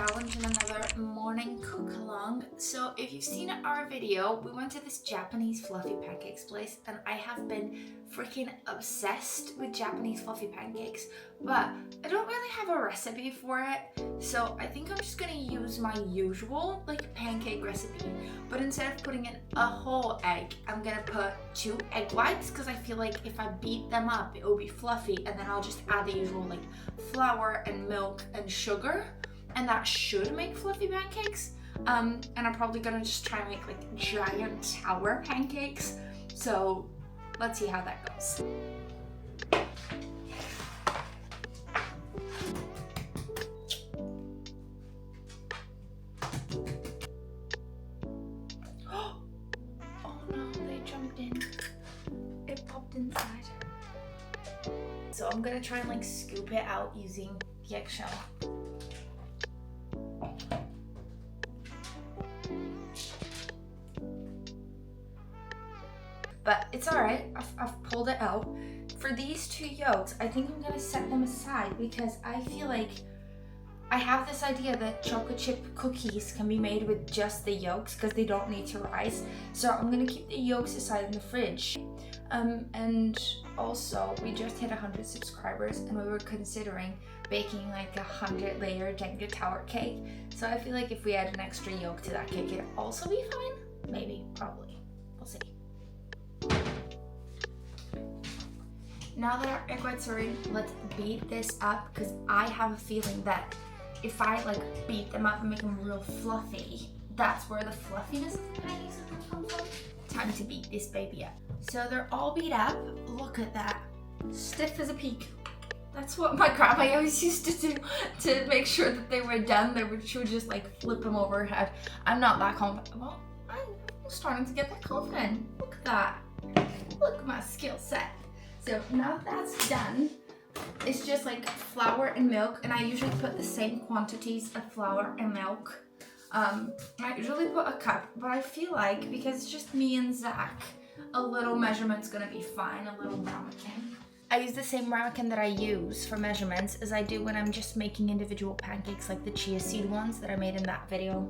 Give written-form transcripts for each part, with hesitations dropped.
challenge and another morning cook along. So if you've seen our video, we went to this Japanese fluffy pancakes place and I have been freaking obsessed with Japanese fluffy pancakes, but I don't really have a recipe for it. So I think I'm just gonna use my usual pancake recipe, but instead of putting in a whole egg, I'm gonna put 2 egg whites because I feel like if I beat them up, it will be fluffy, and then I'll just add the usual flour and milk and sugar, and that should make fluffy pancakes. And I'm probably gonna just try and make giant tower pancakes. So let's see how that goes. Oh no, they jumped in. It popped inside. So I'm gonna try and scoop it out using the eggshell. But it's alright, I've pulled it out. For these 2 yolks, I think I'm gonna set them aside because I feel like I have this idea that chocolate chip cookies can be made with just the yolks because they don't need to rise. So I'm gonna keep the yolks aside in the fridge. And also, we just hit 100 subscribers and we were considering baking a 100-layer Jenga tower cake. So I feel like if we add an extra yolk to that cake, it'd also be fine. Maybe, probably. We'll see. Now that our egg whites are in, let's beat this up because I have a feeling that if I beat them up and make them real fluffy, that's where the fluffiness of the pancakes is gonna come from. Time to beat this baby up. So they're all beat up. Look at that. Stiff as a peak. That's what my grandma always used to do to make sure that they were done. She would just flip them over her head. I'm not that confident. Well, I'm starting to get that confident. Look at that. Look at my skill set. So now that that's done, it's just flour and milk, and I usually put the same quantities of flour and milk. I usually put a cup, but I feel like because it's just me and Zach, a little measurement's gonna be fine, a little ramekin. I use the same ramekin that I use for measurements as I do when I'm just making individual pancakes, like the chia seed ones that I made in that video.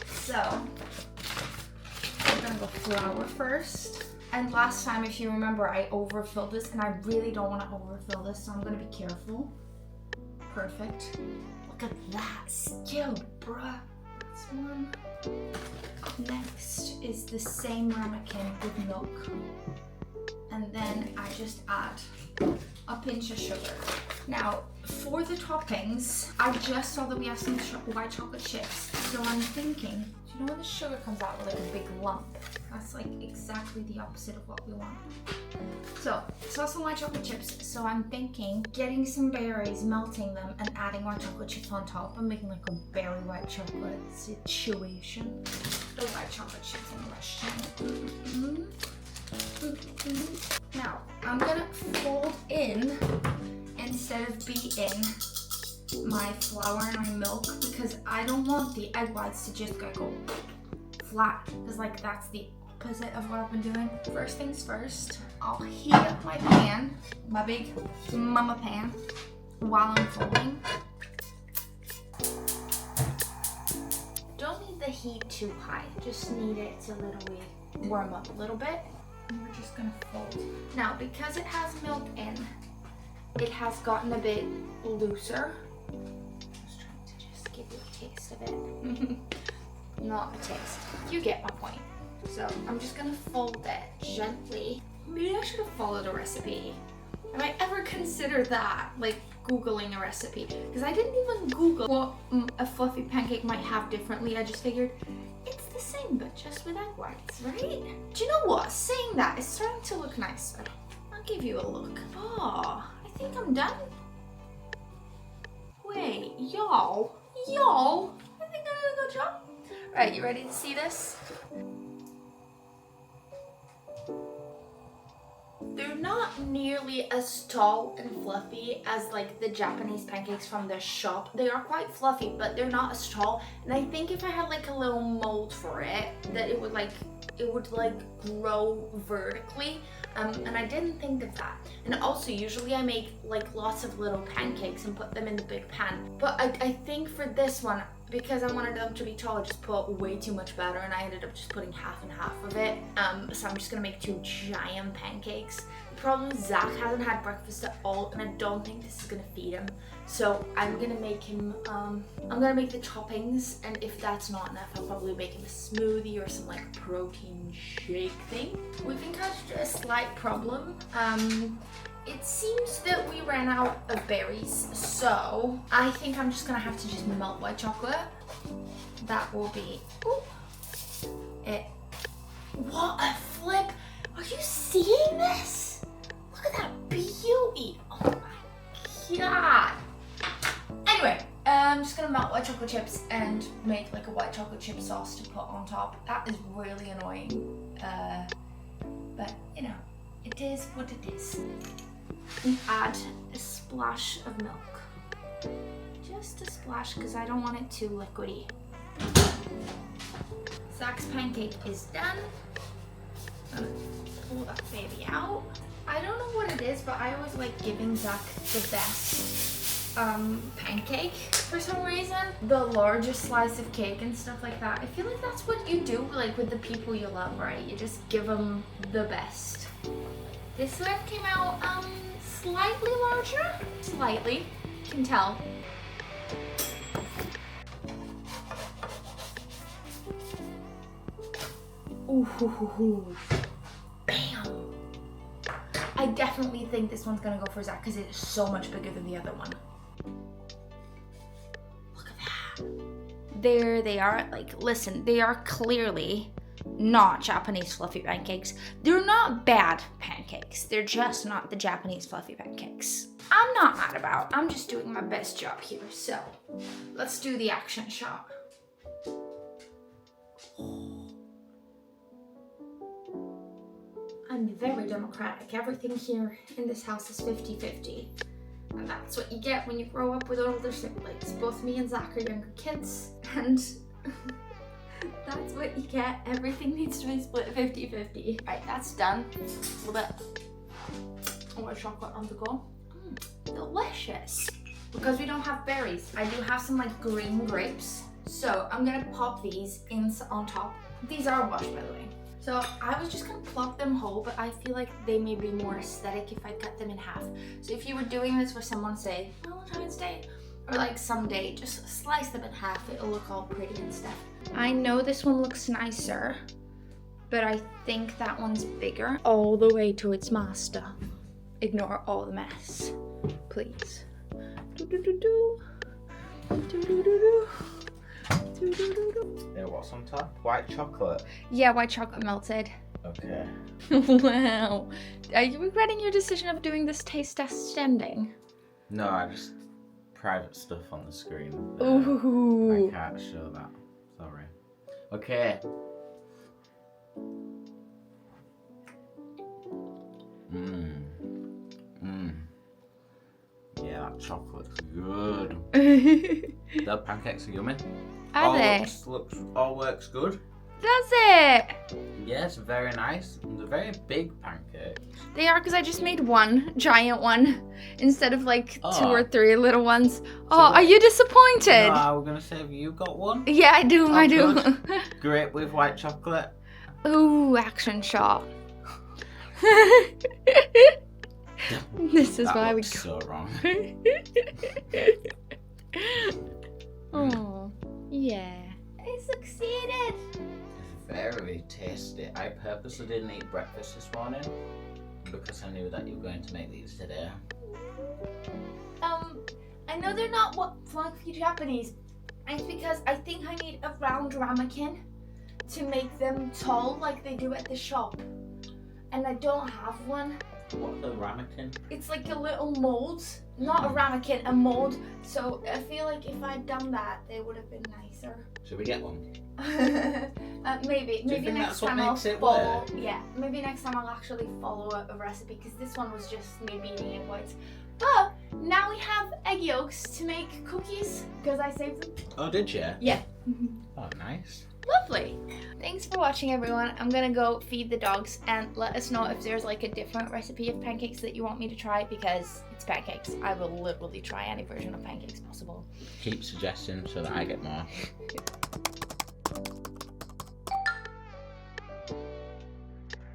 So, I'm gonna go flour first. And last time, if you remember, I overfilled this, and I really don't want to overfill this, so I'm gonna be careful. Perfect. Look at that, skilled, bruh. That's one. Next is the same ramekin with milk. And then I just add a pinch of sugar. Now, for the toppings, I just saw that we have some white chocolate chips. So I'm thinking, do you know when the sugar comes out with a big lump? That's exactly the opposite of what we want. So, saw some white chocolate chips. So I'm thinking getting some berries, melting them, and adding white chocolate chips on top. I'm making a berry white chocolate situation. The white chocolate chips in question. Now, I'm gonna fold in instead of beat in my flour and my milk because I don't want the egg whites to just go flat because that's the opposite of what I've been doing. First things first, I'll heat up my pan, my big mama pan, while I'm folding. Don't need the heat too high, just need it to literally warm up a little bit. And we're just gonna fold. Now, because it has milk in, it has gotten a bit looser. I was trying to just give you a taste of it. Not a taste. You get my point. So I'm just gonna fold it gently. Maybe I should have followed a recipe. Have I ever considered that? Googling a recipe? Because I didn't even Google what a fluffy pancake might have differently. I just figured it's the same, but just with egg whites, right? Do you know what? Saying that, it's starting to look nicer. I'll give you a look. Oh, I think I'm done. Wait, y'all, I think I did a good job. Right, you ready to see this? They're not nearly as tall and fluffy as like the Japanese pancakes from the shop. They are quite fluffy, but they're not as tall. And I think if I had like a little mold for it, that it would grow vertically. And I didn't think of that. And also, usually I make like lots of little pancakes and put them in the big pan. But I think for this one, because I wanted them to be tall, I just put way too much batter, and I ended up just putting half and half of it. So I'm just gonna make 2 giant pancakes. The problem is Zach hasn't had breakfast at all, and I don't think this is gonna feed him. So I'm gonna make him, I'm gonna make the toppings, and if that's not enough, I'll probably make him a smoothie or some like protein shake thing. We've encountered a slight problem. It seems that we ran out of berries, so I think I'm just gonna have to just melt white chocolate. That will be it. What a flip! Are you seeing this? Look at that beauty! Oh my god! Anyway, I'm just gonna melt white chocolate chips and make like a white chocolate chip sauce to put on top. That is really annoying, but you know, it is what it is. And add a splash of milk. Just a splash, because I don't want it too liquidy. Zach's pancake is done. I'm gonna pull that baby out. I don't know what it is, but I always like giving Zach the best pancake for some reason. The largest slice of cake and stuff like that. I feel like that's what you do like with the people you love, right? You just give them the best. This one came out slightly larger. Slightly, you can tell. Ooh, bam! I definitely think this one's gonna go for Zach because it is so much bigger than the other one. Look at that. There they are. Like, listen, they are clearly not Japanese fluffy pancakes. They're not bad pancakes. They're just not the Japanese fluffy pancakes. I'm not mad about. I'm just doing my best job here. So let's do the action shot. I'm very democratic. Everything here in this house is 50-50. And that's what you get when you grow up with older siblings. Both me and Zach are younger kids, and that's what you get. Everything needs to be split 50-50. Right, that's done. A little bit of white chocolate on the go. Delicious. Because we don't have berries, I do have some like green grapes. So I'm gonna pop these on top. These are washed, by the way. So I was just gonna plop them whole, but I feel like they may be more aesthetic if I cut them in half. So if you were doing this for someone, say Valentine's Day, or like someday, just slice them in half. It'll look all pretty and stuff. I know this one looks nicer, but I think that one's bigger. All the way to its master. Ignore all the mess, please. Yeah, what's on top? White chocolate? Yeah, white chocolate melted. Okay. Wow. Are you regretting your decision of doing this taste test ending? No, I just private stuff on the screen. Ooh. I can't show that. Sorry. Okay. Yeah, that chocolate's good. The pancakes are yummy. Are they? All works good. Does it? Yes, very nice. They're very big pancakes. They are, because I just made one giant one instead of like 2 or 3 little ones. Are you disappointed? No, I was gonna say, have you got one? Yeah, I do. I do. Grape with white chocolate. Ooh, action shot. This is why we so wrong. Oh, yeah. I succeeded. Very tasty. I purposely didn't eat breakfast this morning because I knew that you were going to make these today. I know they're not fluffy Japanese. It's because I think I need a round ramekin to make them tall like they do at the shop. And I don't have one. What's a ramekin? It's like a little mold not a ramekin, a mold. So I feel like if I'd done that, they would have been nicer. Should we get one? Maybe Do you think next that's what time I'll makes it follow. work? Yeah, maybe next time I'll actually follow a recipe because this one was just me beating egg whites. But now we have egg yolks to make cookies because I saved them. Oh, did you? Yeah. Oh, nice. Lovely. Thanks for watching, everyone. I'm gonna go feed the dogs and let us know if there's like a different recipe of pancakes that you want me to try because it's pancakes. I will literally try any version of pancakes possible. Keep suggesting so that I get more.